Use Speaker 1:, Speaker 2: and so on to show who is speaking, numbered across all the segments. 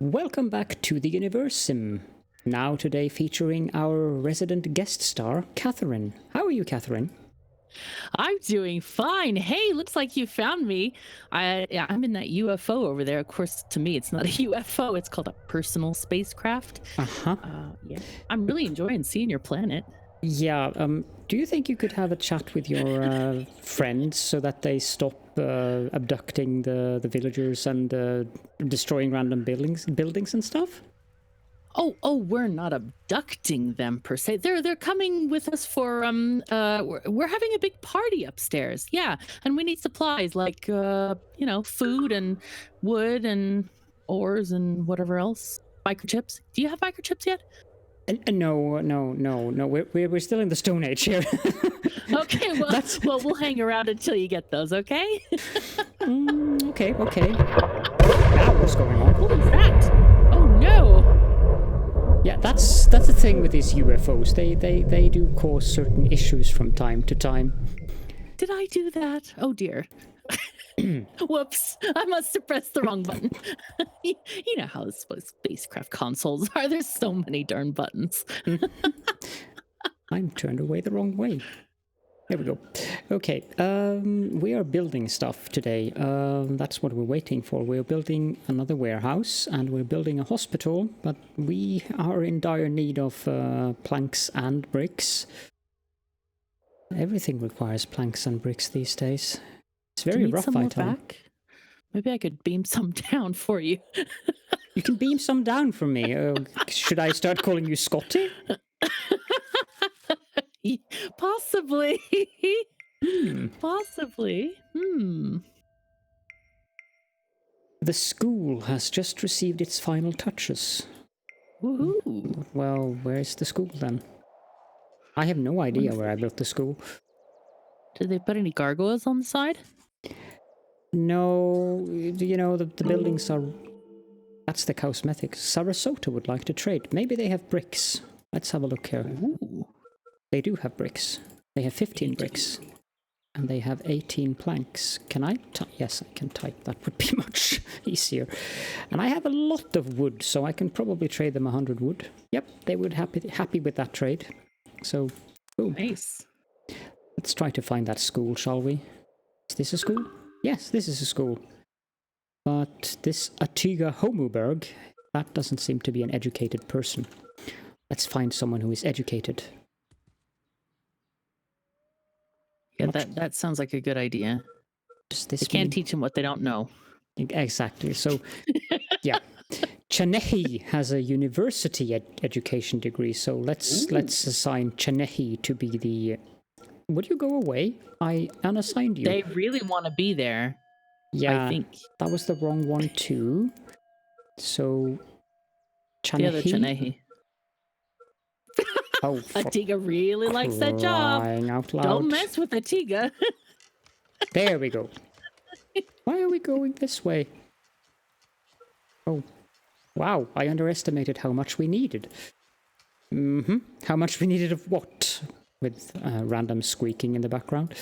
Speaker 1: Welcome back to the Universim. Now today featuring our resident guest star, Catherine. How are you, Catherine?
Speaker 2: I'm doing fine. Hey, looks like you found me. I'm in that UFO over there. Of course, to me, it's not a UFO. It's called a personal spacecraft.
Speaker 1: Uh-huh.
Speaker 2: Yeah, I'm really enjoying seeing your planet.
Speaker 1: Yeah, do you think you could have a chat with your friends so that they stop abducting the villagers and destroying random buildings and stuff?
Speaker 2: Oh, we're not abducting them per se. They're coming with us for we're having a big party upstairs. Yeah, and we need supplies like food and wood and ores and whatever else. Microchips. Do you have microchips yet?
Speaker 1: No. We're still in the Stone Age here.
Speaker 2: Okay, well, we'll hang around until you get those, okay?
Speaker 1: Okay. Now what's going on?
Speaker 2: What was that? Oh no!
Speaker 1: Yeah, that's the thing with these UFOs. They do cause certain issues from time to time.
Speaker 2: Did I do that? Oh dear. Whoops, I must have pressed the wrong button. You know how spacecraft consoles are. There's so many darn buttons.
Speaker 1: I'm turned away the wrong way. There we go. Okay, we are building stuff today. That's what we're waiting for. We're building another warehouse and we're building a hospital, but we are in dire need of planks and bricks. Everything requires planks and bricks these days. It's very rough, I tell you.
Speaker 2: Maybe I could beam some down for you.
Speaker 1: You can beam some down for me. Should I start calling you Scotty?
Speaker 2: Possibly. Possibly.
Speaker 1: The school has just received its final touches.
Speaker 2: Woohoo.
Speaker 1: Well, where's the school then? I have no idea where I built the school.
Speaker 2: Did they put any gargoyles on the side?
Speaker 1: No, you know, the buildings are... That's the cosmetics. Sarasota would like to trade. Maybe they have bricks. Let's have a look here.
Speaker 2: Ooh.
Speaker 1: They do have bricks. They have 15 bricks. And they have 18 planks. Can I type? Yes, I can type. That would be much easier. And I have a lot of wood, so I can probably trade them 100 wood. Yep, they would happy with that trade. So, boom.
Speaker 2: Nice.
Speaker 1: Let's try to find that school, shall we? Is this a school? Yes, this is a school. But this Atiga Homuberg, that doesn't seem to be an educated person. Let's find someone who is educated.
Speaker 2: Yeah, that sounds like a good idea. They can't teach them what they don't know.
Speaker 1: Exactly. So, yeah. Chanehi has a university education degree, so let's assign Chanehi to be the... Would you go away? I unassigned you.
Speaker 2: They really want to be there.
Speaker 1: Yeah,
Speaker 2: I think
Speaker 1: that was the wrong one too. So, Chanehi.
Speaker 2: The other Chanehi.
Speaker 1: Oh,
Speaker 2: Atiga really likes that job.
Speaker 1: Out loud.
Speaker 2: Don't mess with Atiga.
Speaker 1: There we go. Why are we going this way? Oh, wow! I underestimated how much we needed. How much we needed of what? With random squeaking in the background.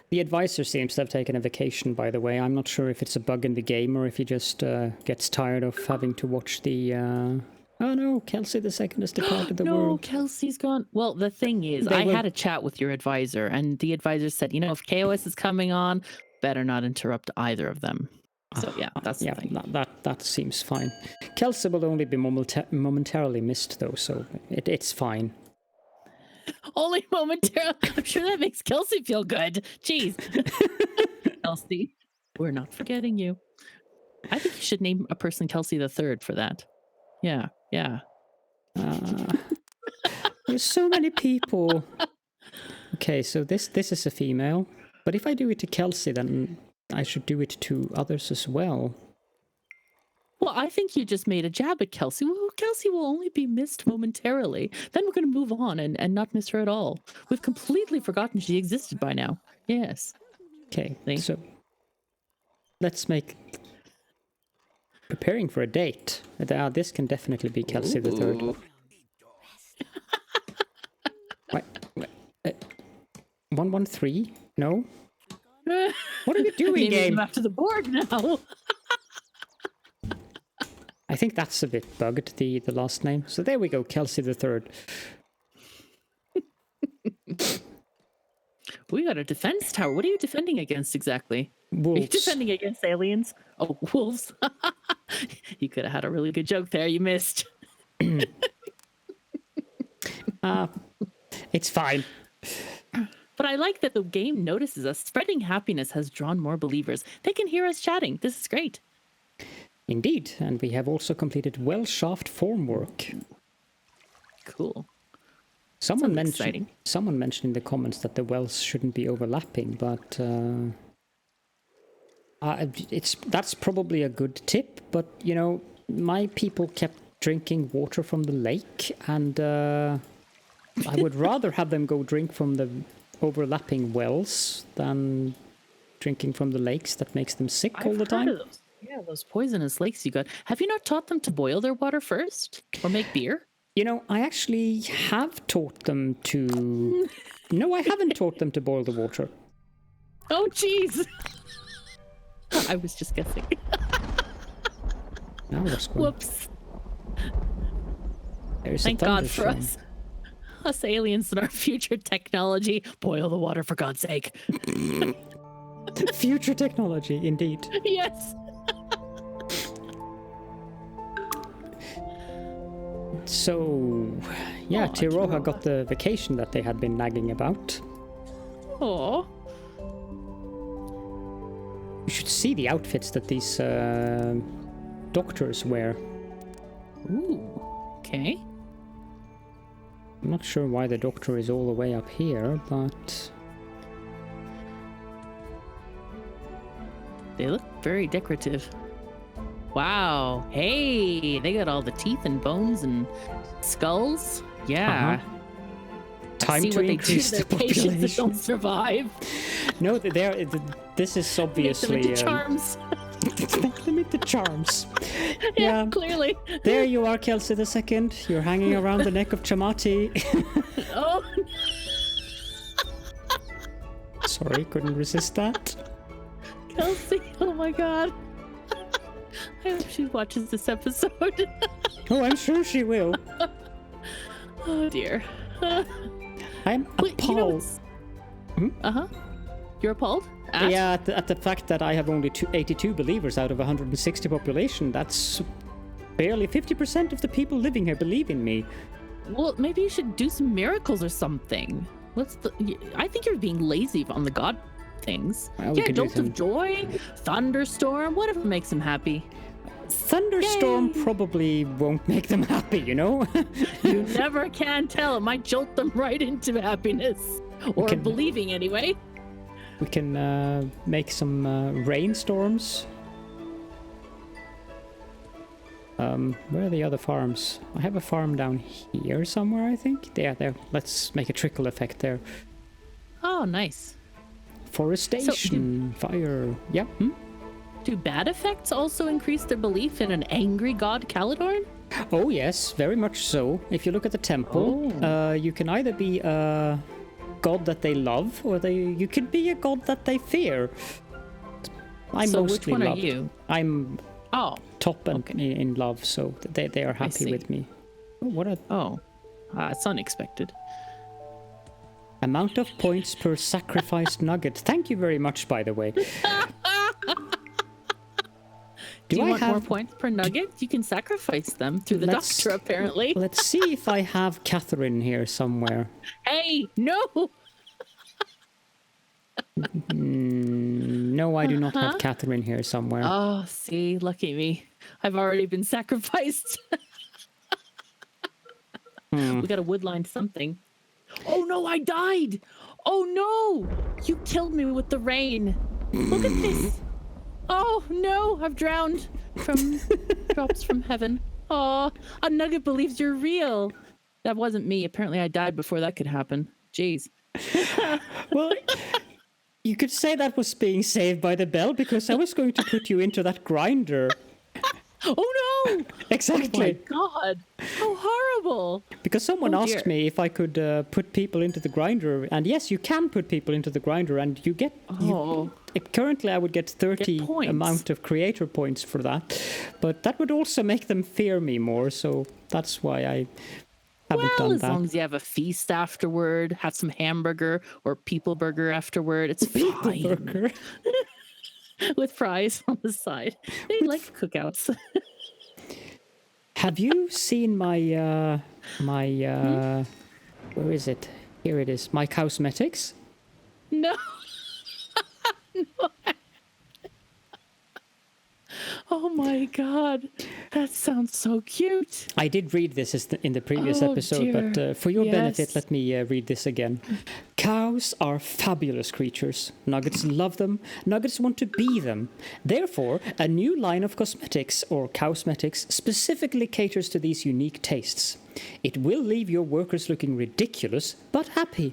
Speaker 1: The advisor seems to have taken a vacation, by the way. I'm not sure if it's a bug in the game or if he just gets tired of having to watch the... Oh no, Kelsey II has departed the world.
Speaker 2: No, Kelsey's gone. Well, the thing is, I had a chat with your advisor, and the advisor said, you know, if KOS is coming on, better not interrupt either of them. So yeah, that's the thing.
Speaker 1: That seems fine. Kelsey will only be momentarily missed, though, so it's fine.
Speaker 2: Only momentarily. I'm sure that makes Kelsey feel good. Jeez. Kelsey, we're not forgetting you. I think you should name a person Kelsey III for that. Yeah.
Speaker 1: There's so many people. Okay, so this is a female. But if I do it to Kelsey, then I should do it to others as well.
Speaker 2: Well, I think you just made a jab at Kelsey. Well, Kelsey will only be missed momentarily. Then we're going to move on and not miss her at all. We've completely forgotten she existed by now. Yes.
Speaker 1: Okay, so let's make... Preparing for a date. This can definitely be Kelsey III. Wait, 113? No? What are you doing,
Speaker 2: Naming
Speaker 1: game?
Speaker 2: them after the board now.
Speaker 1: I think that's a bit bugged, the last name. So there we go, Kelsey the Third.
Speaker 2: We got a defense tower. What are you defending against exactly?
Speaker 1: Wolves.
Speaker 2: Are you defending against aliens? Oh, wolves. You could have had a really good joke there. You missed.
Speaker 1: It's fine.
Speaker 2: But I like that the game notices us. Spreading happiness has drawn more believers. They can hear us chatting. This is great.
Speaker 1: Indeed, and we have also completed well shaft formwork.
Speaker 2: Cool.
Speaker 1: Someone
Speaker 2: Sounds exciting.
Speaker 1: mentioned in the comments that the wells shouldn't be overlapping, but that's probably a good tip. But you know, my people kept drinking water from the lake, and I would rather have them go drink from the overlapping wells than drinking from the lakes that makes them sick all the time.
Speaker 2: Of those. Yeah, those poisonous lakes you got. Have you not taught them to boil their water first or make beer?
Speaker 1: You know, I actually have taught them to... No, I haven't taught them to boil the water.
Speaker 2: Oh, jeez. I was just guessing.
Speaker 1: Now what's going on?
Speaker 2: Whoops.
Speaker 1: There's
Speaker 2: Thank
Speaker 1: a
Speaker 2: God for
Speaker 1: thunderstorm.
Speaker 2: us. Us aliens and our future technology. Boil the water, for God's sake.
Speaker 1: Future technology, indeed.
Speaker 2: Yes.
Speaker 1: So, yeah,
Speaker 2: Aw,
Speaker 1: Tiroha got the vacation that they had been nagging about.
Speaker 2: Oh.
Speaker 1: You should see the outfits that these doctors wear.
Speaker 2: Ooh. Okay.
Speaker 1: I'm not sure why the doctor is all the way up here, but...
Speaker 2: They look very decorative. Wow. Hey, they got all the teeth and bones and skulls. Yeah.
Speaker 1: Time
Speaker 2: See
Speaker 1: to
Speaker 2: what they do
Speaker 1: increase
Speaker 2: to
Speaker 1: the
Speaker 2: their patients that
Speaker 1: population.
Speaker 2: don't survive.
Speaker 1: No, this is
Speaker 2: Make them
Speaker 1: obviously...
Speaker 2: into charms.
Speaker 1: Make them into charms.
Speaker 2: Yeah,
Speaker 1: Yeah.
Speaker 2: clearly.
Speaker 1: There you are, Kelsey the Second. You're hanging around the neck of Chamati.
Speaker 2: Oh,
Speaker 1: Sorry, couldn't resist that.
Speaker 2: Kelsey. Oh my God. I hope she watches this episode.
Speaker 1: Oh, I'm sure she will.
Speaker 2: Oh dear.
Speaker 1: I'm
Speaker 2: Wait, you know
Speaker 1: appalled.
Speaker 2: what's... Uh-huh. You're appalled? At?
Speaker 1: Yeah, at the fact that I have only 82 believers out of 160 population. That's barely 50% of the people living here believe in me.
Speaker 2: Well, maybe you should do some miracles or something. I think you're being lazy on the God things.
Speaker 1: Well, we
Speaker 2: Yeah,
Speaker 1: could do
Speaker 2: jolt
Speaker 1: some-
Speaker 2: of joy, thunderstorm, whatever makes them happy.
Speaker 1: Thunderstorm
Speaker 2: Yay.
Speaker 1: probably won't make them happy, you know?
Speaker 2: You never can tell. It might jolt them right into happiness. Or
Speaker 1: can-
Speaker 2: believing anyway.
Speaker 1: We can make some rainstorms. Where are the other farms? I have a farm down here somewhere, I think. Yeah, there. Let's make a trickle effect there.
Speaker 2: Oh, nice.
Speaker 1: Forestation, fire. Yeah.
Speaker 2: Do bad effects also increase their belief in an angry god Caledorn?
Speaker 1: Oh yes, very much so. If you look at the temple, you can either be a god that they love, or you could be a god that they fear. I'm
Speaker 2: So
Speaker 1: mostly
Speaker 2: which one
Speaker 1: loved.
Speaker 2: are you?
Speaker 1: I'm
Speaker 2: Oh,
Speaker 1: top in love, so they are happy
Speaker 2: see.
Speaker 1: with me. Oh, what a
Speaker 2: it's unexpected.
Speaker 1: amount of points per sacrificed nugget. Thank you very much, by the way.
Speaker 2: Do you
Speaker 1: I
Speaker 2: want more
Speaker 1: have?
Speaker 2: points per nugget? You can sacrifice them through the
Speaker 1: Let's-
Speaker 2: doctor, apparently.
Speaker 1: Let's see if I have Catherine here somewhere.
Speaker 2: Hey, no!
Speaker 1: No, I do not have Catherine here somewhere.
Speaker 2: Oh, see, lucky me. I've already been sacrificed. We got to woodline something. Oh no, I died! Oh no! You killed me with the rain. Look at this. Oh no, I've drowned from drops from heaven. Oh, a nugget believes you're real. That wasn't me. Apparently I died before that could happen. Jeez.
Speaker 1: Well, you could say that was being saved by the bell, because I was going to put you into that grinder.
Speaker 2: Oh no!
Speaker 1: Exactly.
Speaker 2: Oh my god! How horrible!
Speaker 1: Because someone
Speaker 2: Oh,
Speaker 1: asked
Speaker 2: dear.
Speaker 1: me if I could put people into the grinder, and yes, you can put people into the grinder, and you get.
Speaker 2: Oh,
Speaker 1: Currently, I would get 30
Speaker 2: points.
Speaker 1: amount of creator points for that, but that would also make them fear me more. So that's why I haven't
Speaker 2: well,
Speaker 1: done
Speaker 2: as
Speaker 1: that.
Speaker 2: long as you have a feast afterward, have some hamburger or people burger afterward, it's fine.
Speaker 1: Burger.
Speaker 2: With fries on the side. They like cookouts.
Speaker 1: Have you seen my where is it? Here it is. My cosmetics.
Speaker 2: No. No. Oh my god, that sounds so cute.
Speaker 1: I did read this in the previous
Speaker 2: Oh,
Speaker 1: episode,
Speaker 2: dear.
Speaker 1: but for your benefit,
Speaker 2: Yes.
Speaker 1: let me read this again. Cows are fabulous creatures. Nuggets love them. Nuggets want to be them. Therefore, a new line of cosmetics, or cosmetics, specifically caters to these unique tastes. It will leave your workers looking ridiculous, but happy.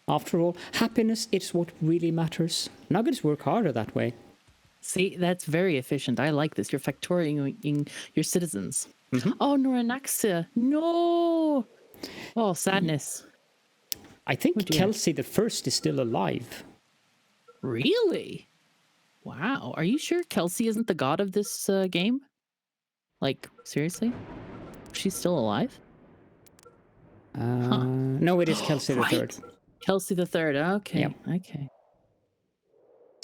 Speaker 1: After all, happiness is what really matters. Nuggets work harder that way.
Speaker 2: See, that's very efficient. I like this. You're factoring your citizens. Oh, Noranaxia. No. Oh, sadness.
Speaker 1: I think
Speaker 2: dear.
Speaker 1: Kelsey the First is still alive.
Speaker 2: Really? Wow. Are you sure Kelsey isn't the god of this game? Like, seriously? She's still alive?
Speaker 1: No, it is Kelsey the Third.
Speaker 2: Kelsey the Third. Okay.
Speaker 1: Yep.
Speaker 2: Okay.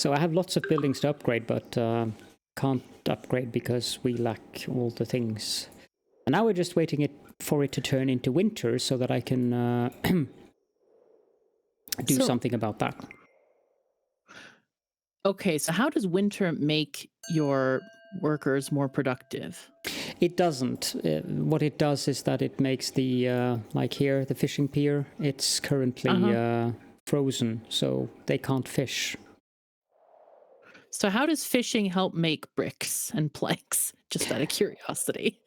Speaker 1: So I have lots of buildings to upgrade, but can't upgrade because we lack all the things. And now we're just waiting for it to turn into winter so that I can do something about that.
Speaker 2: Okay, so how does winter make your workers more productive?
Speaker 1: It doesn't. What it does is that it makes the, like here, the fishing pier, it's currently frozen, so they can't fish.
Speaker 2: So how does fishing help make bricks and planks? Just out of curiosity.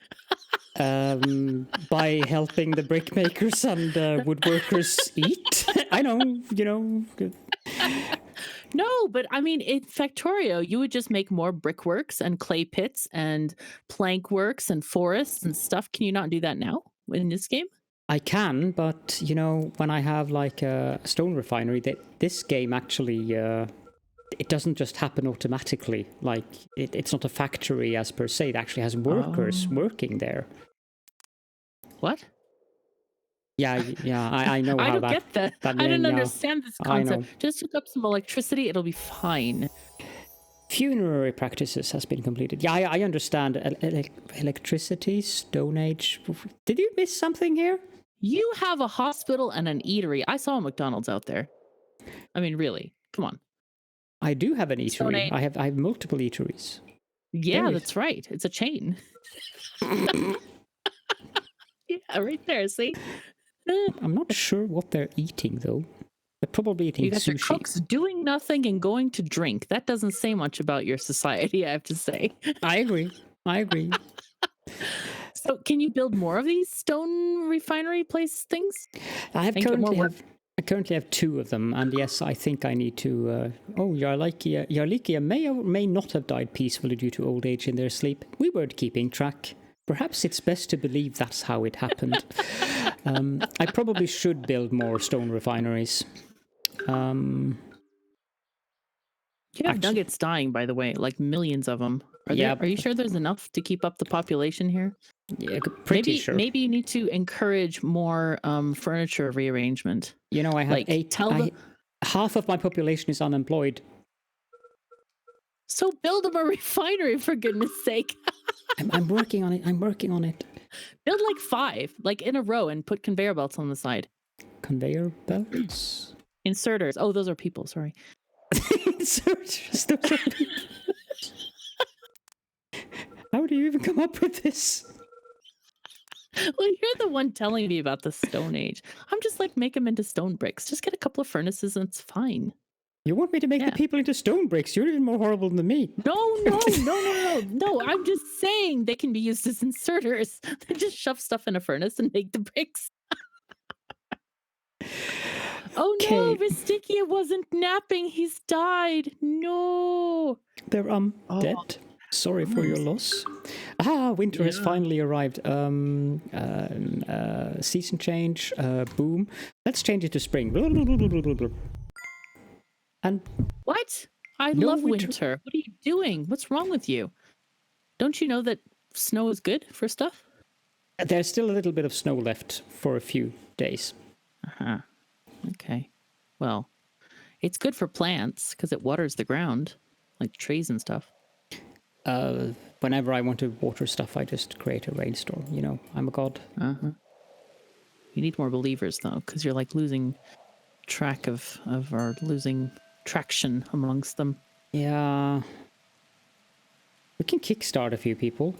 Speaker 1: By helping the brick makers and woodworkers eat. I know,
Speaker 2: No, but I mean, in Factorio, you would just make more brickworks and clay pits and plank works and forests and stuff. Can you not do that now in this game?
Speaker 1: I can, but when I have like a stone refinery, this game actually it doesn't just happen automatically. Like it's not a factory as per se. It actually has workers working there.
Speaker 2: What?
Speaker 1: Yeah. I know.
Speaker 2: I
Speaker 1: how
Speaker 2: don't
Speaker 1: that,
Speaker 2: get that.
Speaker 1: that
Speaker 2: I don't
Speaker 1: yeah,
Speaker 2: understand this
Speaker 1: I know.
Speaker 2: concept. Just hook up some electricity, it'll be fine.
Speaker 1: Funerary practices has been completed. Yeah, I understand. Electricity, Stone Age. Did you miss something here?
Speaker 2: You have a hospital and an eatery. I saw a McDonald's out there. I mean, really, come on.
Speaker 1: I do have an
Speaker 2: Stone
Speaker 1: eatery.
Speaker 2: Age.
Speaker 1: I have multiple eateries.
Speaker 2: Yeah,
Speaker 1: Very-
Speaker 2: that's right. It's a chain. Yeah, right there. See?
Speaker 1: I'm not sure what they're eating though. They're probably eating
Speaker 2: You got your
Speaker 1: sushi.
Speaker 2: cooks doing nothing and going to drink. That doesn't say much about your society, I have to say.
Speaker 1: I agree.
Speaker 2: So, can you build more of these stone refinery place things?
Speaker 1: I
Speaker 2: Think it more
Speaker 1: currently have 2 of them, and yes, I think I need to. Yarlikia may or may not have died peacefully due to old age in their sleep. We weren't keeping track. Perhaps it's best to believe that's how it happened. I probably should build more stone refineries.
Speaker 2: You have nuggets dying, by the way, like millions of them. Are you sure there's enough to keep up the population here?
Speaker 1: Yeah, pretty sure.
Speaker 2: Maybe you need to encourage more furniture rearrangement.
Speaker 1: I have half of my population is unemployed.
Speaker 2: So build them a refinery, for goodness sake.
Speaker 1: I'm working on it.
Speaker 2: Build like 5, like in a row, and put conveyor belts on the side.
Speaker 1: Conveyor belts?
Speaker 2: Inserters. Oh, those are people. Sorry.
Speaker 1: Inserters. Those are people. How do you even come up with this?
Speaker 2: Well, you're the one telling me about the Stone Age. I'm just like, make them into stone bricks. Just get a couple of furnaces and it's fine.
Speaker 1: You want me to make the people into stone bricks? You're even more horrible than me.
Speaker 2: No. I'm just saying they can be used as inserters. They just shove stuff in a furnace and make the bricks. Oh no, Vistikia wasn't napping. He's died. No.
Speaker 1: They're dead. Sorry for your loss. Winter has finally arrived. Season change. Boom. Let's change it to spring. And
Speaker 2: What? I
Speaker 1: No
Speaker 2: love
Speaker 1: winter.
Speaker 2: winter. What are you doing? What's wrong with you? Don't you know that snow is good for stuff?
Speaker 1: there's still a little bit of snow left for a few days.
Speaker 2: Uh-huh. Okay. Well, it's good for plants because it waters the ground, like trees and stuff.
Speaker 1: Whenever I want to water stuff, I just create a rainstorm. You know, I'm a god.
Speaker 2: Uh-huh. You need more believers, though, because you're like losing track of or losing traction amongst them.
Speaker 1: Yeah. We can kickstart a few people.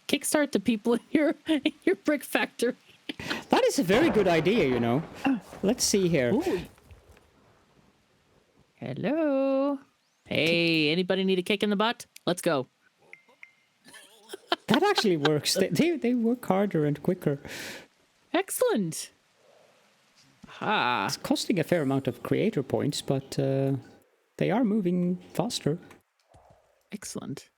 Speaker 2: Kickstart the people in your brick factory.
Speaker 1: That is a very good idea, you know. Let's see here.
Speaker 2: Ooh. Hello. Hey, anybody need a kick in the butt? Let's go.
Speaker 1: That actually works. They work harder and quicker.
Speaker 2: Excellent. Aha.
Speaker 1: It's costing a fair amount of creator points, but they are moving faster.
Speaker 2: Excellent.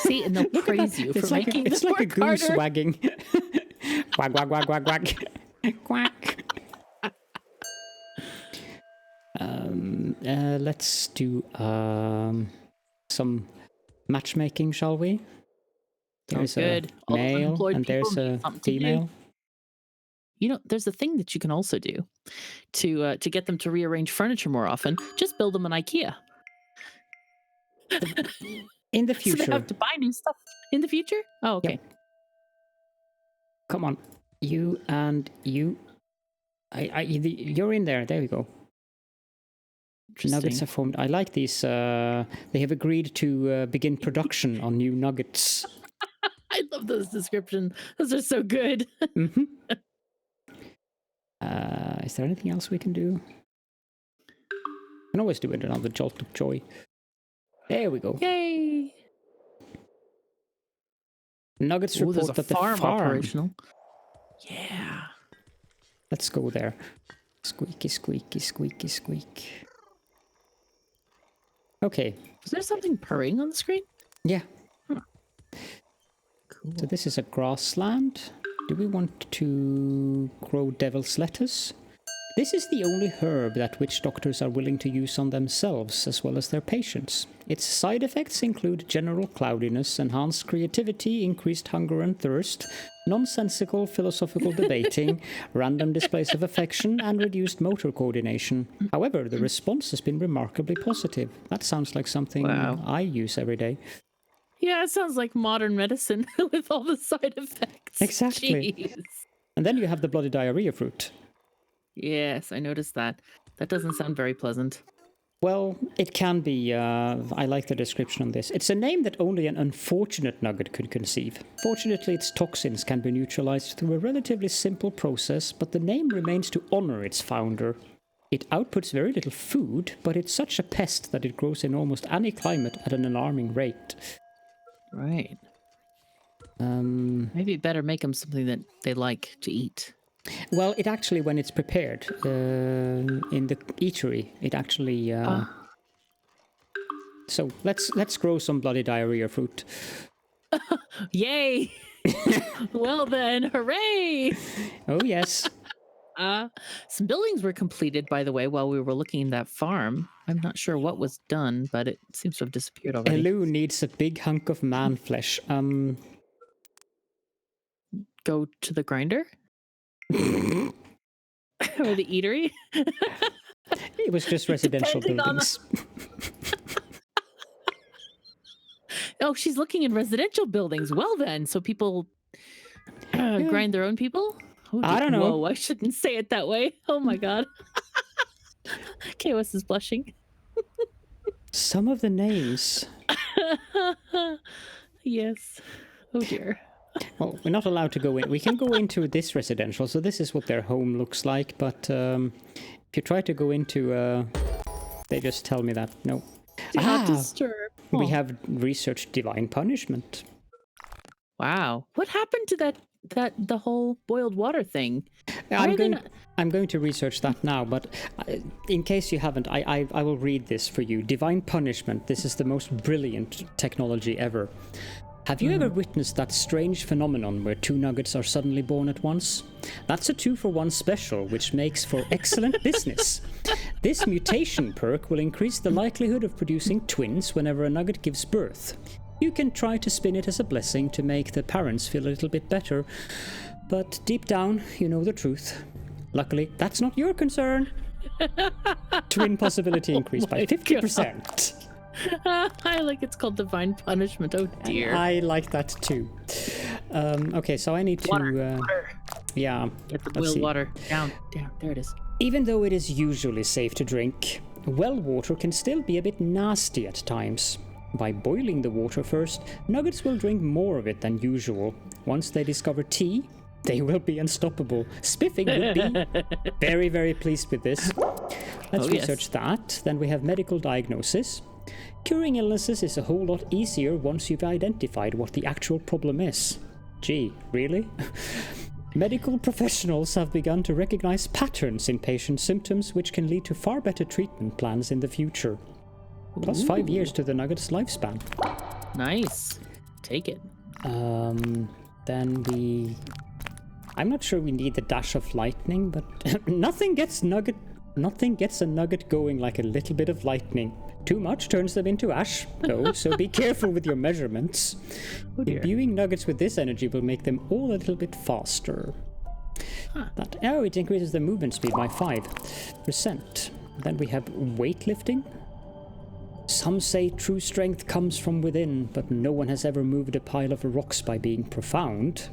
Speaker 2: See, and they'll praise you for making
Speaker 1: It's
Speaker 2: the
Speaker 1: like a
Speaker 2: work
Speaker 1: goose
Speaker 2: harder.
Speaker 1: wagging. Wag, wag, wag, wag, wag. Quack. Let's do some matchmaking, shall we? There's
Speaker 2: good.
Speaker 1: a
Speaker 2: All
Speaker 1: male
Speaker 2: unemployed
Speaker 1: and
Speaker 2: people
Speaker 1: there's
Speaker 2: need
Speaker 1: a
Speaker 2: something to do.
Speaker 1: female.
Speaker 2: You know, there's a thing that you can also do to get them to rearrange furniture more often. Just build them an IKEA.
Speaker 1: In the
Speaker 2: So
Speaker 1: future.
Speaker 2: they have to buy new stuff in the future? Oh, okay.
Speaker 1: Yep. Come on. You and you. You're in there. There we go. Nuggets have formed. I like these. They have agreed to begin production on new nuggets.
Speaker 2: I love those descriptions. Those are so good.
Speaker 1: Mm-hmm. Is there anything else we can do? I can always do it another jolt of joy. There we go.
Speaker 2: Yay.
Speaker 1: Nuggets
Speaker 2: Ooh, there's
Speaker 1: report
Speaker 2: a
Speaker 1: that the
Speaker 2: farm
Speaker 1: farm.
Speaker 2: operational. Yeah.
Speaker 1: Let's go there. Squeaky, squeaky, squeaky, squeak. Okay.
Speaker 2: Was there something purring on the screen?
Speaker 1: Yeah.
Speaker 2: Cool.
Speaker 1: So this is a grassland. Do we want to grow devil's lettuce? This is the only herb that witch doctors are willing to use on themselves as well as their patients. Its side effects include general cloudiness, enhanced creativity, increased hunger and thirst, nonsensical philosophical debating, random displays of affection, and reduced motor coordination. However, the response has been remarkably positive. That sounds like something I use every day.
Speaker 2: Yeah, it sounds like modern medicine with all the side effects.
Speaker 1: Exactly.
Speaker 2: Jeez.
Speaker 1: And then you have the bloody diarrhea fruit.
Speaker 2: Yes, I noticed that. That doesn't sound very pleasant.
Speaker 1: Well, it can be. I like the description on this. It's a name that only an unfortunate nugget could conceive. Fortunately, its toxins can be neutralized through a relatively simple process, but the name remains to honor its founder. It outputs very little food, but it's such a pest that it grows in almost any climate at an alarming rate.
Speaker 2: Right. Maybe better make them something that they like to eat.
Speaker 1: Well, it actually, when it's prepared in the eatery, it actually. So let's grow some bloody diarrhea fruit.
Speaker 2: Yay! Well then, hooray!
Speaker 1: Oh yes.
Speaker 2: Some buildings were completed, by the way, while we were looking at that farm. I'm not sure what was done, but it seems to have disappeared already.
Speaker 1: Elu needs a big hunk of man flesh.
Speaker 2: Go to the grinder? Or the eatery?
Speaker 1: It was just residential buildings.
Speaker 2: Oh, she's looking in residential buildings. Well then, so people grind their own people? Oh,
Speaker 1: I don't know.
Speaker 2: Whoa, I shouldn't say it that way. Oh my god. KOS is blushing.
Speaker 1: Some of the names.
Speaker 2: Yes. Oh dear.
Speaker 1: Well, we're not allowed to go in. We can go into this residential, so this is what their home looks like, but if you try to go into... they just tell me that, no.
Speaker 2: Do not disturb.
Speaker 1: We have researched divine punishment.
Speaker 2: Wow. What happened to the whole boiled water thing?
Speaker 1: I'm going... I'm going to research that now, but in case you haven't, I will read this for you. Divine punishment. This is the most brilliant technology ever. Have you ever witnessed that strange phenomenon where 2 nuggets are suddenly born at once? That's a 2-for-1 special, which makes for excellent business. This mutation perk will increase the likelihood of producing twins whenever a nugget gives birth. You can try to spin it as a blessing to make the parents feel a little bit better, but deep down, you know the truth. Luckily, that's not your concern. Twin possibility increased by 50%.
Speaker 2: I like it's called divine punishment. Oh dear.
Speaker 1: I like that too. Okay, so I need to...
Speaker 2: Water.
Speaker 1: Yeah.
Speaker 2: Get the
Speaker 1: let's
Speaker 2: boiled
Speaker 1: see.
Speaker 2: water. Down. There it is.
Speaker 1: Even though it is usually safe to drink, well water can still be a bit nasty at times. By boiling the water first, nuggets will drink more of it than usual. Once they discover tea, they will be unstoppable. Spiffing would be very, very pleased with this. Let's research that. Then we have medical diagnosis. Curing illnesses is a whole lot easier once you've identified what the actual problem is. Gee, really? Medical professionals have begun to recognize patterns in patient symptoms which can lead to far better treatment plans in the future. Plus 5 years to the nugget's lifespan.
Speaker 2: Nice. Take it.
Speaker 1: Then I'm not sure we need the dash of lightning, but nothing gets a nugget going like a little bit of lightning. Too much turns them into ash, though, so be careful with your measurements. Imbuing nuggets with this energy will make them all a little bit faster. It increases their movement speed by 5%. Then we have weightlifting. Some say true strength comes from within, but no one has ever moved a pile of rocks by being profound.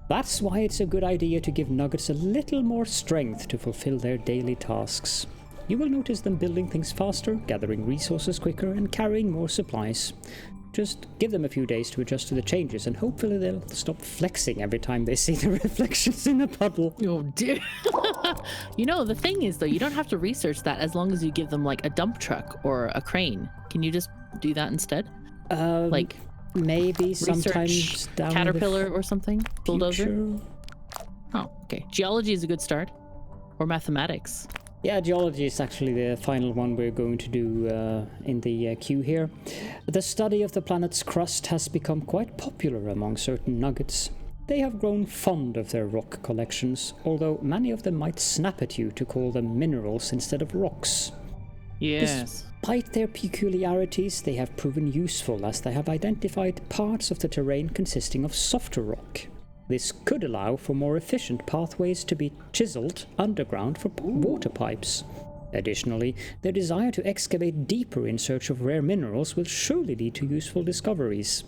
Speaker 1: That's why it's a good idea to give nuggets a little more strength to fulfill their daily tasks. You will notice them building things faster, gathering resources quicker, and carrying more supplies. Just give them a few days to adjust to the changes, and hopefully they'll stop flexing every time they see the reflections in the puddle.
Speaker 2: Oh dear. You know, the thing is, though, you don't have to research that as long as you give them, like, a dump truck or a crane. Can you just do that instead? Like...
Speaker 1: Maybe sometimes down
Speaker 2: Caterpillar or something? Bulldozer?
Speaker 1: Future.
Speaker 2: Oh, okay. Geology is a good start. Or mathematics.
Speaker 1: Yeah, geology is actually the final one we're going to do in the queue here. The study of the planet's crust has become quite popular among certain nuggets. They have grown fond of their rock collections, although many of them might snap at you to call them minerals instead of rocks.
Speaker 2: Yes.
Speaker 1: Despite their peculiarities, they have proven useful as they have identified parts of the terrain consisting of softer rock. This could allow for more efficient pathways to be chiseled underground for water pipes. Additionally, their desire to excavate deeper in search of rare minerals will surely lead to useful discoveries.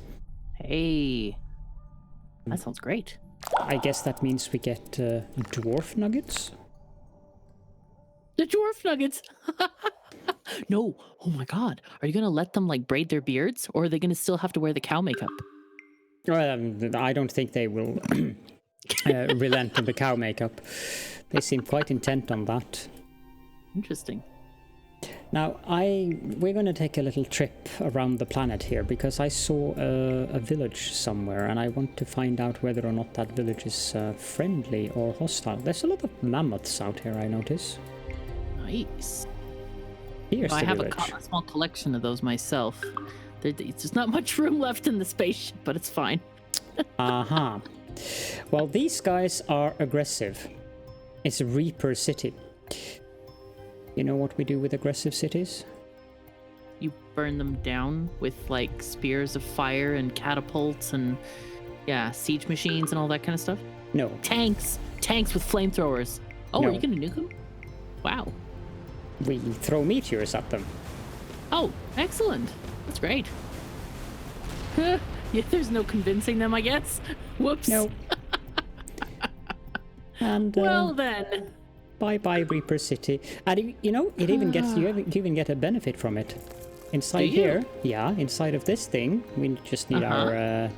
Speaker 2: Hey, that sounds great.
Speaker 1: I guess that means we get dwarf nuggets?
Speaker 2: The dwarf nuggets! No. Oh my god. Are you going to let them, like, braid their beards? Or are they going to still have to wear the cow makeup?
Speaker 1: I don't think they will relent on the cow makeup. They seem quite intent on that.
Speaker 2: Interesting.
Speaker 1: Now, we're going to take a little trip around the planet here because I saw a village somewhere and I want to find out whether or not that village is friendly or hostile. There's a lot of mammoths out here, I notice.
Speaker 2: Nice.
Speaker 1: Here's the
Speaker 2: I have
Speaker 1: village.
Speaker 2: a small collection of those myself. There's not much room left in the spaceship, but it's fine.
Speaker 1: Aha. Well, these guys are aggressive. It's Reaper City. You know what we do with aggressive cities?
Speaker 2: You burn them down with, like, spears of fire and catapults and, yeah, siege machines and all that kind of stuff?
Speaker 1: No.
Speaker 2: Tanks with flamethrowers. Oh,
Speaker 1: No.
Speaker 2: Are you going to nuke them? Wow.
Speaker 1: We throw meteors at them.
Speaker 2: Oh, excellent. That's great. Yeah, there's no convincing them, I guess. Whoops.
Speaker 1: No. And
Speaker 2: Well then.
Speaker 1: bye Reaper City. And you even gets you even get a benefit from it. Inside
Speaker 2: Do you?
Speaker 1: here, yeah, inside of this thing, we just need our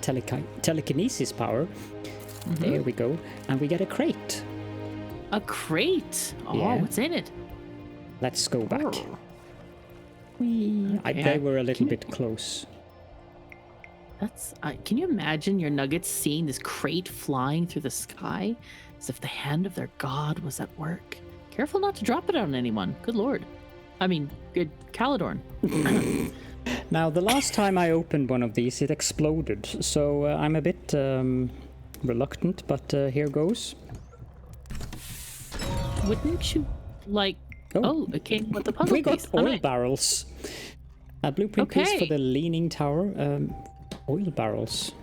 Speaker 1: telekinesis power. There we go, and we get a crate.
Speaker 2: A crate. Oh,
Speaker 1: Yeah.
Speaker 2: what's in it?
Speaker 1: Let's go back.
Speaker 2: Oh.
Speaker 1: They were a little bit close.
Speaker 2: That's. Can you imagine your nuggets seeing this crate flying through the sky? as if the hand of their god was at work. Careful not to drop it on anyone. Good lord. I mean, good Caledorn.
Speaker 1: Now, the last time I opened one of these, it exploded, so I'm a bit reluctant, but here goes.
Speaker 2: Wouldn't you like... Oh, it came with the puzzle
Speaker 1: We got
Speaker 2: piece.
Speaker 1: oil barrels. A blueprint piece for
Speaker 2: Okay.
Speaker 1: the leaning tower. Oil barrels.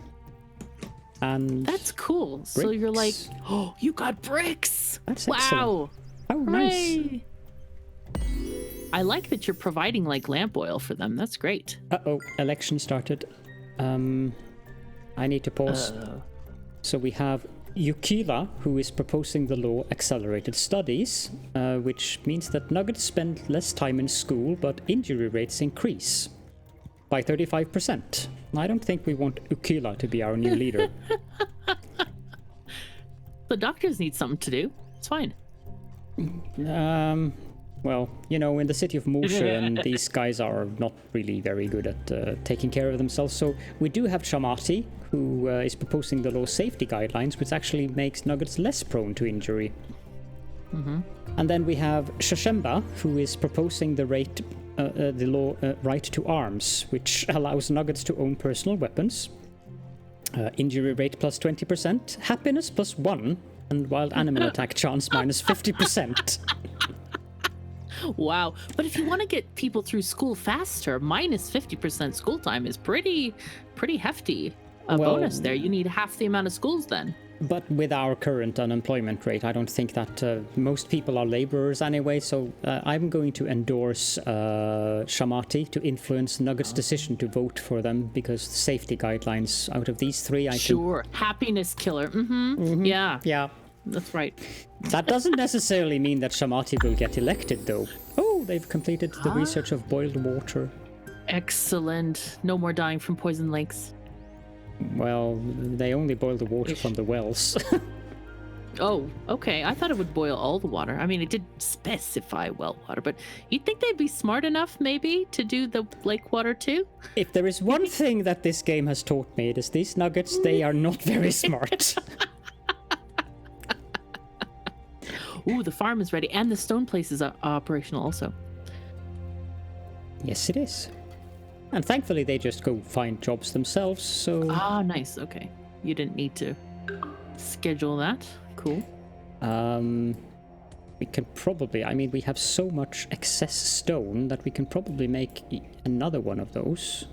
Speaker 1: And
Speaker 2: That's cool. So you're like,
Speaker 1: bricks.
Speaker 2: oh, you got bricks.
Speaker 1: That's
Speaker 2: Wow.
Speaker 1: excellent. Oh, nice.
Speaker 2: Hooray. I like that you're providing like lamp oil for them. That's great.
Speaker 1: Uh-oh, election started. I need to pause. So we have Yukila, who is proposing the law accelerated studies, which means that nuggets spend less time in school, but injury rates increase by 35%. I don't think we want Yukila to be our new leader.
Speaker 2: The doctors need something to do. It's fine.
Speaker 1: Well, you know, in the city of Moshe, and these guys are not really very good at taking care of themselves. So we do have Shamati, who is proposing the law safety guidelines, which actually makes nuggets less prone to injury. And then we have Shashemba, who is proposing the law right to arms, which allows nuggets to own personal weapons. Injury rate plus 20%, happiness plus 1, and wild animal attack chance minus 50%.
Speaker 2: Wow. But if you want to get people through school faster, minus 50% school time is pretty hefty. A
Speaker 1: Well,
Speaker 2: bonus there. You need half the amount of schools then.
Speaker 1: But with our current unemployment rate, I don't think that most people are laborers anyway, so I'm going to endorse Shamati to influence Nugget's decision to vote for them, because safety guidelines out of these three, I
Speaker 2: Sure. Happiness killer. Yeah.
Speaker 1: think... Yeah.
Speaker 2: That's right.
Speaker 1: That doesn't necessarily mean that Shamati will get elected, though. Oh, they've completed the research of boiled water.
Speaker 2: Excellent. No more dying from poison lakes.
Speaker 1: Well, they only boil the water from the wells.
Speaker 2: Oh, okay. I thought it would boil all the water. I mean, it did specify well water, but you'd think they'd be smart enough, maybe, to do the lake water too?
Speaker 1: If there is one thing that this game has taught me, it is these nuggets, they are not very smart.
Speaker 2: Ooh, the farm is ready, and the stone place is operational also.
Speaker 1: Yes, it is. And thankfully, they just go find jobs themselves, so...
Speaker 2: Ah, nice. Okay. You didn't need to schedule that. Cool.
Speaker 1: We can probably... I mean, we have so much excess stone that we can probably make another one of those.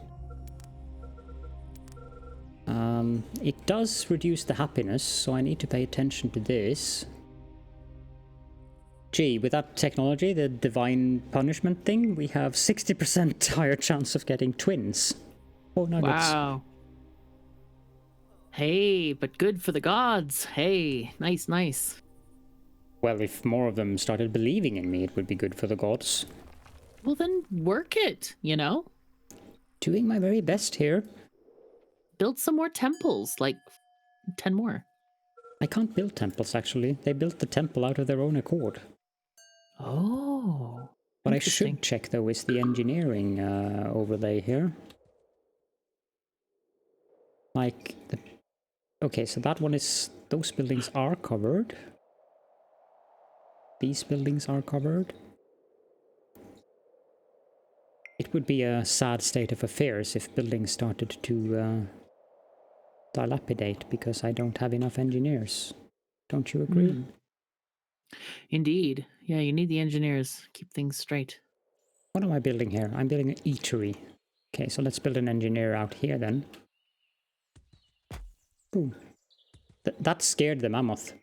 Speaker 1: It does reduce the happiness, so I need to pay attention to this. Gee, with that technology, the divine punishment thing, we have 60% higher chance of getting twins. Oh, nuggets.
Speaker 2: Wow. Hey, but good for the gods. Hey, nice, nice.
Speaker 1: Well, if more of them started believing in me, it would be good for the gods.
Speaker 2: Well, then work it, you know?
Speaker 1: Doing my very best here.
Speaker 2: Build some more temples, like 10 more.
Speaker 1: I can't build temples, actually. They built the temple out of their own accord.
Speaker 2: Oh.
Speaker 1: What I
Speaker 2: interesting.
Speaker 1: should check, though, is the engineering overlay here. Like, okay, so that one is... Those buildings are covered. These buildings are covered. It would be a sad state of affairs if buildings started to dilapidate because I don't have enough engineers. Don't you agree?
Speaker 2: Indeed. Yeah, you need the engineers. Keep things straight.
Speaker 1: What am I building here? I'm building an eatery. Okay, so let's build an engineer out here then. Boom. That scared the mammoth.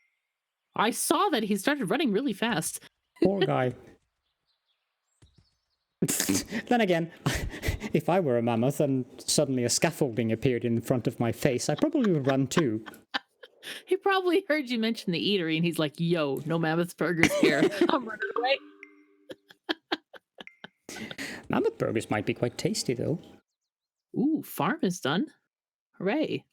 Speaker 2: I saw that he started running really fast.
Speaker 1: Poor guy. Then again, if I were a mammoth and suddenly a scaffolding appeared in front of my face, I probably would run too.
Speaker 2: He probably heard you mention the eatery and he's like, yo, no mammoth burgers here. I'm running away.
Speaker 1: Mammoth burgers might be quite tasty though.
Speaker 2: Ooh, farm is done. Hooray.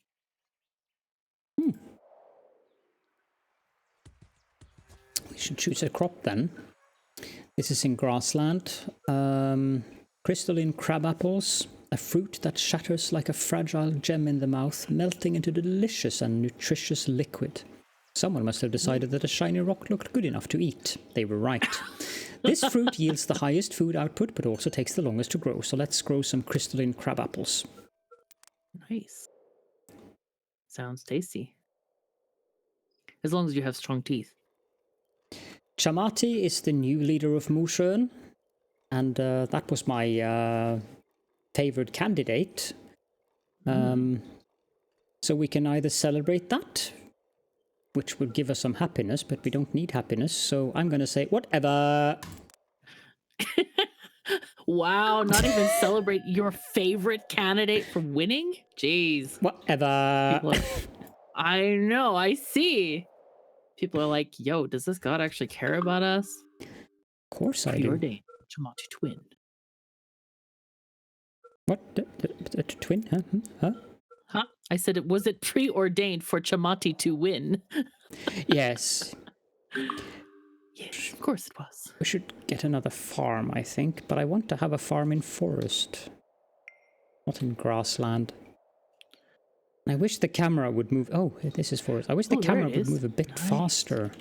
Speaker 1: We should choose a crop then. This is in grassland. Crystalline crab apples. A fruit that shatters like a fragile gem in the mouth, melting into delicious and nutritious liquid. Someone must have decided that a shiny rock looked good enough to eat. They were right. This fruit yields the highest food output, but also takes the longest to grow. So let's grow some crystalline crab apples.
Speaker 2: Nice. Sounds tasty. As long as you have strong teeth.
Speaker 1: Chamati is the new leader of Mushern, and that was my favored candidate. So we can either celebrate that, which would give us some happiness, but we don't need happiness, so I'm going to say whatever.
Speaker 2: Wow, not even celebrate your favorite candidate for winning? Jeez.
Speaker 1: Whatever.
Speaker 2: I know, I see. People are like, yo, does this god actually care about us?
Speaker 1: Of course I do.
Speaker 2: Preordained Chamati twin.
Speaker 1: What? A twin? Huh?
Speaker 2: Huh? I said, was it preordained for Chamati to win?
Speaker 1: Yes.
Speaker 2: Yes, of course it was.
Speaker 1: We should get another farm, I think, but I want to have a farm in forest, not in grassland. I wish the camera would move. Oh, this is forest. I wish the camera would move a bit faster.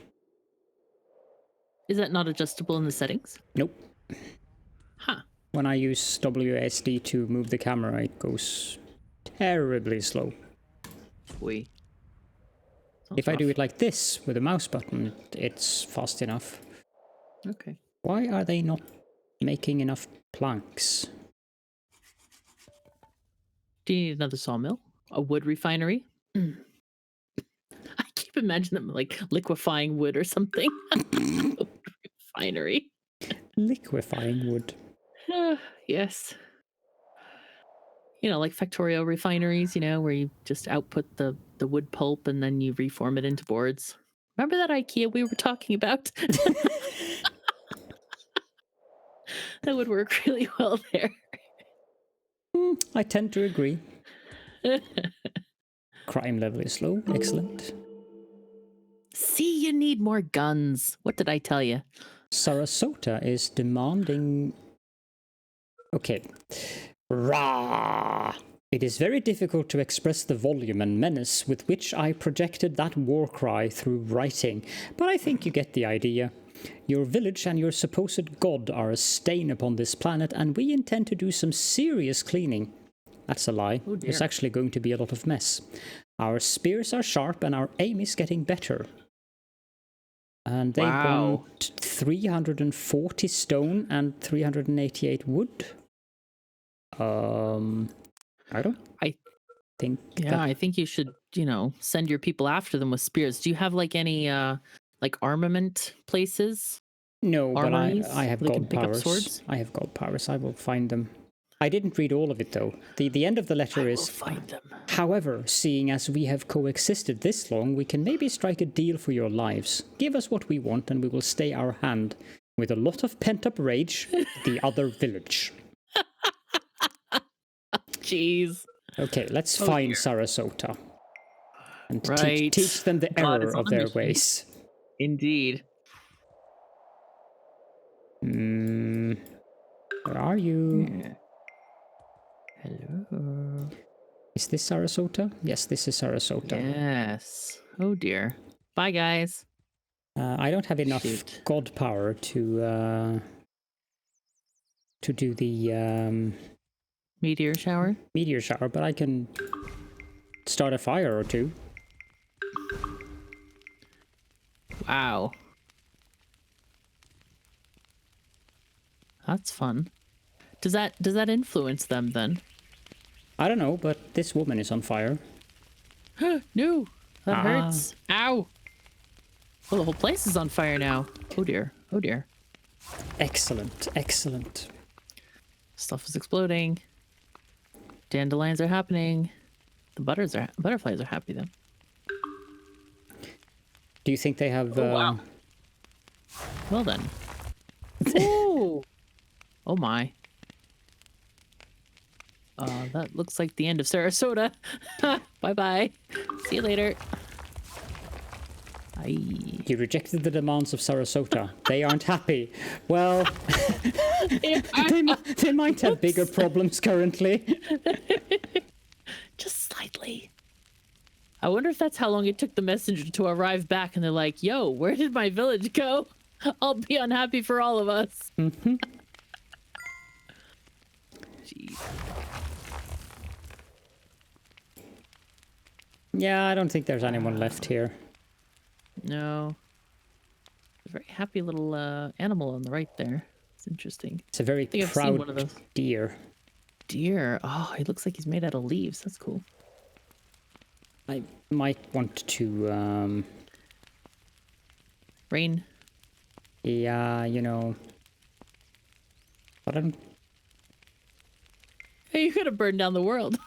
Speaker 2: Is that not adjustable in the settings?
Speaker 1: Nope.
Speaker 2: Huh.
Speaker 1: When I use WASD to move the camera, it goes terribly slow.
Speaker 2: Wait.
Speaker 1: If I do it like this with a mouse button, it's fast enough.
Speaker 2: Okay.
Speaker 1: Why are they not making enough planks?
Speaker 2: Do you need another sawmill? A wood refinery? I keep imagining them like liquefying wood or something. Refinery.
Speaker 1: Liquefying wood.
Speaker 2: Yes. You know, like Factorio refineries, you know, where you just output the wood pulp and then you reform it into boards. Remember that IKEA we were talking about? That would work really well there.
Speaker 1: I tend to agree. Crime level is low. Excellent.
Speaker 2: See, you need more guns. What did I tell you?
Speaker 1: Sarasota is demanding... Okay. Rah! It is very difficult to express the volume and menace with which I projected that war cry through writing, but I think you get the idea. Your village and your supposed god are a stain upon this planet, and we intend to do some serious cleaning. That's a lie.
Speaker 2: Oh dear.
Speaker 1: There's actually going to be a lot of mess. Our spears are sharp, and our aim is getting better. And they want 340 stone and 388 wood. I don't think.
Speaker 2: Yeah, I think you should, you know, send your people after them with spears. Do you have like any like armament places?
Speaker 1: No,
Speaker 2: Armories?
Speaker 1: but I have god powers.
Speaker 2: Swords?
Speaker 1: I have god powers. I will find them. I didn't read all of it though. The end of the letter is.
Speaker 2: Find them.
Speaker 1: However, seeing as we have coexisted this long, we can maybe strike a deal for your lives. Give us what we want, and we will stay our hand. With a lot of pent-up rage, the other village.
Speaker 2: Jeez.
Speaker 1: Okay, let's find Sarasota. And
Speaker 2: Right.
Speaker 1: teach them the
Speaker 2: God
Speaker 1: error
Speaker 2: is on
Speaker 1: of
Speaker 2: a
Speaker 1: their
Speaker 2: mission.
Speaker 1: ways.
Speaker 2: Indeed.
Speaker 1: Where are you?
Speaker 2: Hello.
Speaker 1: Is this Sarasota? Yes, this is Sarasota.
Speaker 2: Yes. Oh dear. Bye, guys.
Speaker 1: I don't have enough
Speaker 2: Shoot.
Speaker 1: god power to do the
Speaker 2: Meteor shower.
Speaker 1: meteor shower, but I can start a fire or two.
Speaker 2: Wow. That's fun. Does that influence them then?
Speaker 1: I don't know, but this woman is on fire.
Speaker 2: No. That hurts. Ow. Well, the whole place is on fire now. Oh dear. Oh dear.
Speaker 1: Excellent, excellent.
Speaker 2: Stuff is exploding. Dandelions are happening. The butterflies are happy though.
Speaker 1: Do you think they have...
Speaker 2: Wow. Well then. Ooh. Oh my. That looks like the end of Sarasota. Bye-bye. See you later.
Speaker 1: You rejected the demands of Sarasota. They aren't happy. Well, they might have bigger problems currently.
Speaker 2: Just slightly. I wonder if that's how long it took the messenger to arrive back, and they're like, yo, where did my village go? I'll be unhappy for all of us.
Speaker 1: Mm-hmm.
Speaker 2: Jeez.
Speaker 1: Yeah, I don't think there's anyone left here.
Speaker 2: No. A very happy little animal on the right there. It's interesting.
Speaker 1: It's a very
Speaker 2: I think I've seen one of
Speaker 1: proud
Speaker 2: those.
Speaker 1: deer.
Speaker 2: Deer. Oh, he looks like he's made out of leaves. That's cool.
Speaker 1: I might want to,
Speaker 2: Rain.
Speaker 1: yeah, you know, but I'm...
Speaker 2: Hey, you could have burned down the world.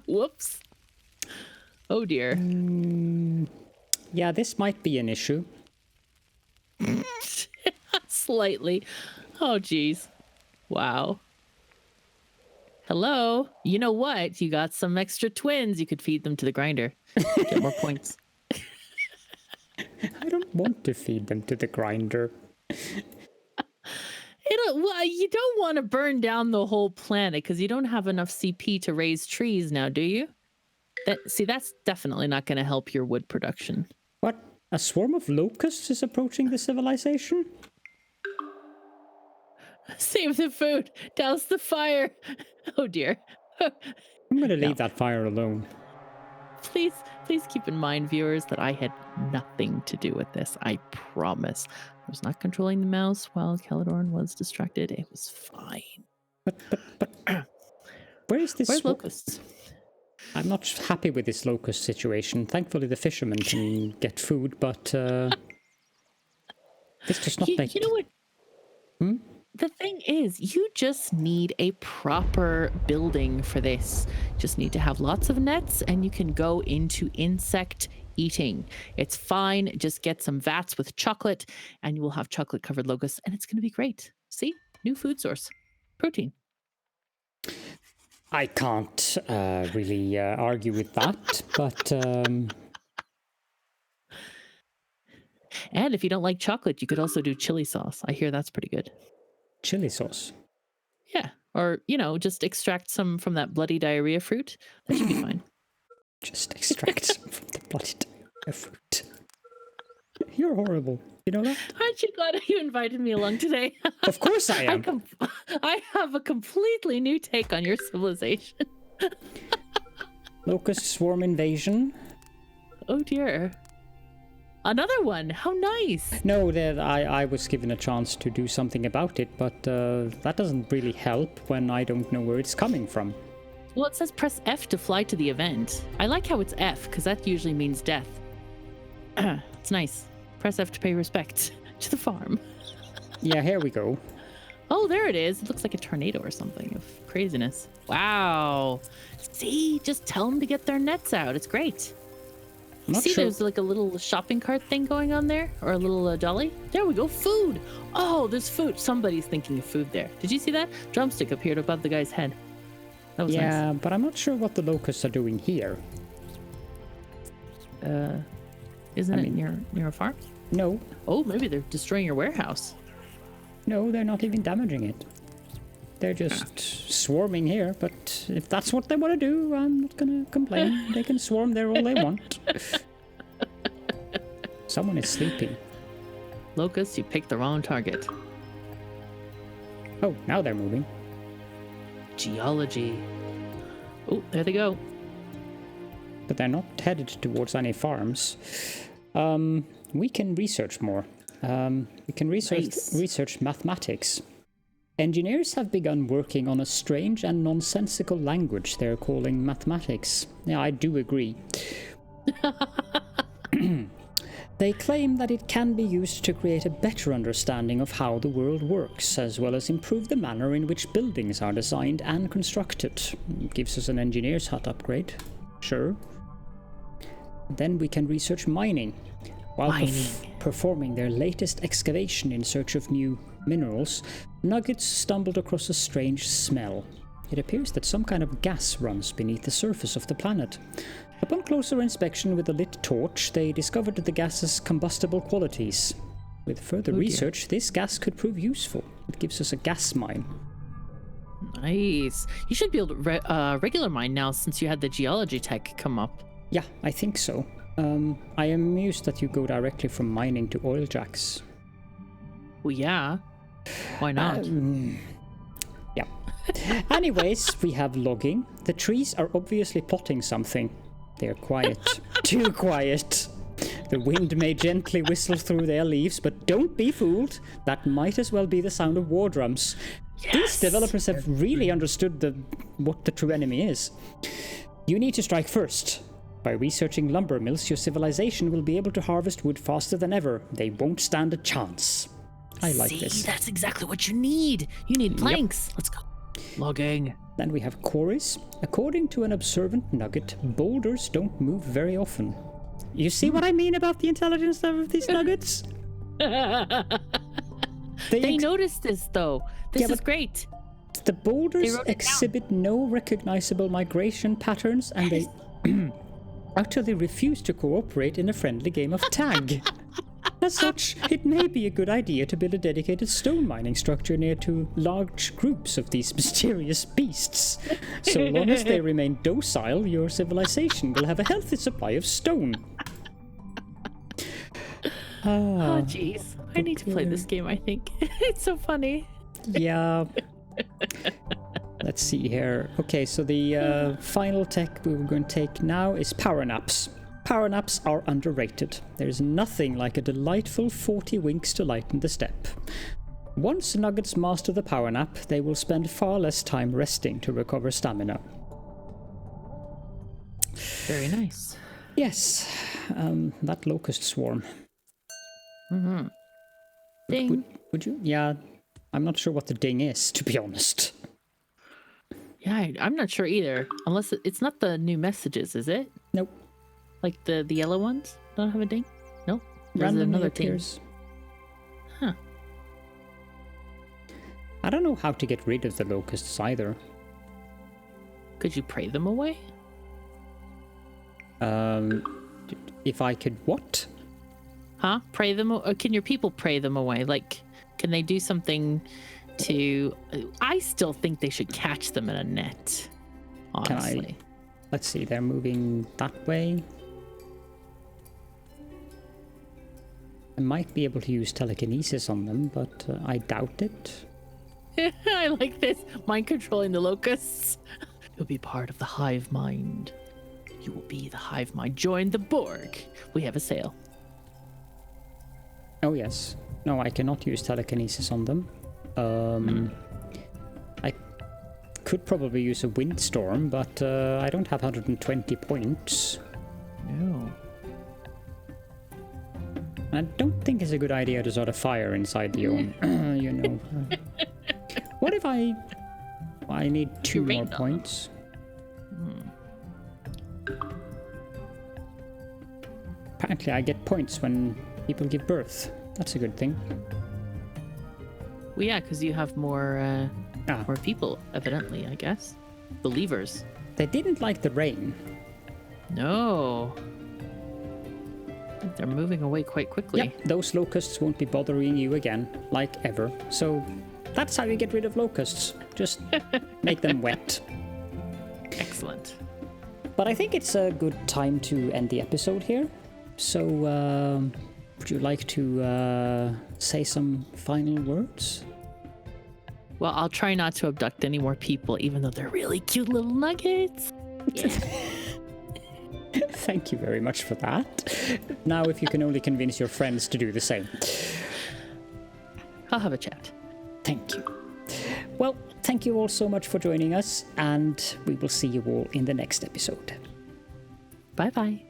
Speaker 2: Whoops. Oh dear.
Speaker 1: Yeah, this might be an issue.
Speaker 2: Slightly. Oh geez. Wow. Hello. You know what? You got some extra twins. You could feed them to the grinder. Get more points.
Speaker 1: I don't want to feed them to the grinder.
Speaker 2: Well, you don't want to burn down the whole planet because you don't have enough CP to raise trees now, do you? That's definitely not going to help your wood production.
Speaker 1: What? A swarm of locusts is approaching the civilization?
Speaker 2: Save the food. Douse the fire. Oh dear.
Speaker 1: I'm going to leave that fire alone.
Speaker 2: Please keep in mind, viewers, that I had nothing to do with this. I promise. I was not controlling the mouse while Caledorn was distracted. It was fine.
Speaker 1: But where is this?
Speaker 2: Where's locusts?
Speaker 1: I'm not happy with this locust situation. Thankfully, the fishermen can get food, but this does not make.
Speaker 2: You know what?
Speaker 1: Hmm?
Speaker 2: The thing is, you just need a proper building for this. Just need to have lots of nets, and you can go into insect eating. It's fine. Just get some vats with chocolate, and you will have chocolate-covered locusts, and it's going to be great. See? New food source. Protein.
Speaker 1: I can't really argue with that, but...
Speaker 2: And if you don't like chocolate, you could also do chili sauce. I hear that's pretty good.
Speaker 1: Chili sauce?
Speaker 2: Yeah. Or, just extract some from that bloody diarrhea fruit. That should be fine.
Speaker 1: Just extract some from the bloody diarrhea fruit. You're horrible. You know that?
Speaker 2: Aren't you glad you invited me along today?
Speaker 1: Of course I am.
Speaker 2: I have a completely new take on your civilization.
Speaker 1: Locust swarm invasion.
Speaker 2: Oh dear. Another one. How nice.
Speaker 1: No, I was given a chance to do something about it, but that doesn't really help when I don't know where it's coming from.
Speaker 2: Well, it says press F to fly to the event. I like how it's F, because that usually means death. It's nice. Press F to pay respect to the farm.
Speaker 1: Yeah, here we go.
Speaker 2: Oh, there it is. It looks like a tornado or something of craziness. Wow. See, just tell them to get their nets out. It's great. See, there's like a little shopping cart thing going on there, or a little dolly. There we go. Food. Oh, there's food. Somebody's thinking of food there. Did you see that? Drumstick appeared above the guy's head. That was
Speaker 1: nice.
Speaker 2: But
Speaker 1: I'm not sure what the locusts are doing here.
Speaker 2: Isn't it near a farm?
Speaker 1: No.
Speaker 2: Oh, maybe they're destroying your warehouse.
Speaker 1: No, they're not even damaging it. They're just swarming here, but if that's what they want to do, I'm not going to complain. They can swarm there all they want. Someone is sleeping.
Speaker 2: Locust, you picked the wrong target.
Speaker 1: Oh, now they're moving.
Speaker 2: Geology. Oh, there they go.
Speaker 1: But they're not headed towards any farms. We can research more. We can research mathematics. Engineers have begun working on a strange and nonsensical language they're calling mathematics. Yeah, I do agree. They claim that it can be used to create a better understanding of how the world works, as well as improve the manner in which buildings are designed and constructed. It gives us an engineer's hut upgrade. Sure. Then we can research mining. While performing their latest excavation in search of new minerals, Nuggets stumbled across a strange smell. It appears that some kind of gas runs beneath the surface of the planet. Upon closer inspection with a lit torch, they discovered the gas's combustible qualities. With further research, this gas could prove useful. It gives us a gas mine.
Speaker 2: Nice. You should build a regular mine now since you had the geology tech come up.
Speaker 1: Yeah, I think so. I am amused that you go directly from mining to oil jacks.
Speaker 2: Well, yeah. Why not?
Speaker 1: Yeah. Anyways, we have logging. The trees are obviously plotting something. They're quiet. Too quiet. The wind may gently whistle through their leaves, but don't be fooled. That might as well be the sound of war drums. Yes. These developers have really understood what the true enemy is. You need to strike first. By researching lumber mills, your civilization will be able to harvest wood faster than ever. They won't stand a chance. I like this.
Speaker 2: That's exactly what you need. You need planks. Yep. Let's go. Logging.
Speaker 1: Then we have quarries. According to an observant nugget, boulders don't move very often. You see what I mean about the intelligence of these nuggets?
Speaker 2: They noticed this, though. This is great.
Speaker 1: The boulders exhibit no recognizable migration patterns, and they utterly refuse to cooperate in a friendly game of tag. As such, it may be a good idea to build a dedicated stone mining structure near to large groups of these mysterious beasts. So long as they remain docile, your civilization will have a healthy supply of stone.
Speaker 2: Oh, jeez. I need to play this game, I think. It's so funny.
Speaker 1: Yeah. Let's see here. Okay, so the final tech we were going to take now is power naps. Power naps are underrated. There's nothing like a delightful 40 winks to lighten the step. Once nuggets master the power nap, they will spend far less time resting to recover stamina.
Speaker 2: Very nice.
Speaker 1: Yes, that locust swarm.
Speaker 2: Mm-hmm. Ding.
Speaker 1: Would you? Yeah, I'm not sure what the ding is, to be honest.
Speaker 2: Yeah, I'm not sure either. Unless it's not the new messages, is it?
Speaker 1: Nope.
Speaker 2: Like the yellow ones don't have a ding? Nope. There's another appears. Ding. Huh.
Speaker 1: I don't know how to get rid of the locusts either.
Speaker 2: Could you pray them away?
Speaker 1: If I could what?
Speaker 2: Huh? Pray them? Or can your people pray them away? Like, can they do something to... I still think they should catch them in a net, honestly.
Speaker 1: Let's see, they're moving that way. I might be able to use telekinesis on them, but I doubt it.
Speaker 2: I like this. Mind controlling the locusts. You'll be part of the hive mind. You will be the hive mind. Join the Borg. We have a sale.
Speaker 1: Oh, yes. No, I cannot use telekinesis on them. I could probably use a windstorm, but I don't have 120 points.
Speaker 2: No.
Speaker 1: I don't think it's a good idea to start a fire inside the own, you know. What if I need 2 more points? Apparently I get points when people give birth. That's a good thing.
Speaker 2: Well, yeah, because you have more people, evidently, I guess. Believers.
Speaker 1: They didn't like the rain.
Speaker 2: No. They're moving away quite quickly.
Speaker 1: Yep, those locusts won't be bothering you again, like ever. So that's how you get rid of locusts. Just make them wet.
Speaker 2: Excellent.
Speaker 1: But I think it's a good time to end the episode here. So would you like to say some final words?
Speaker 2: Well, I'll try not to abduct any more people, even though they're really cute little nuggets. Yeah.
Speaker 1: Thank you very much for that. Now, if you can only convince your friends to do the same.
Speaker 2: I'll have a chat.
Speaker 1: Thank you. Well, thank you all so much for joining us, and we will see you all in the next episode.
Speaker 2: Bye-bye.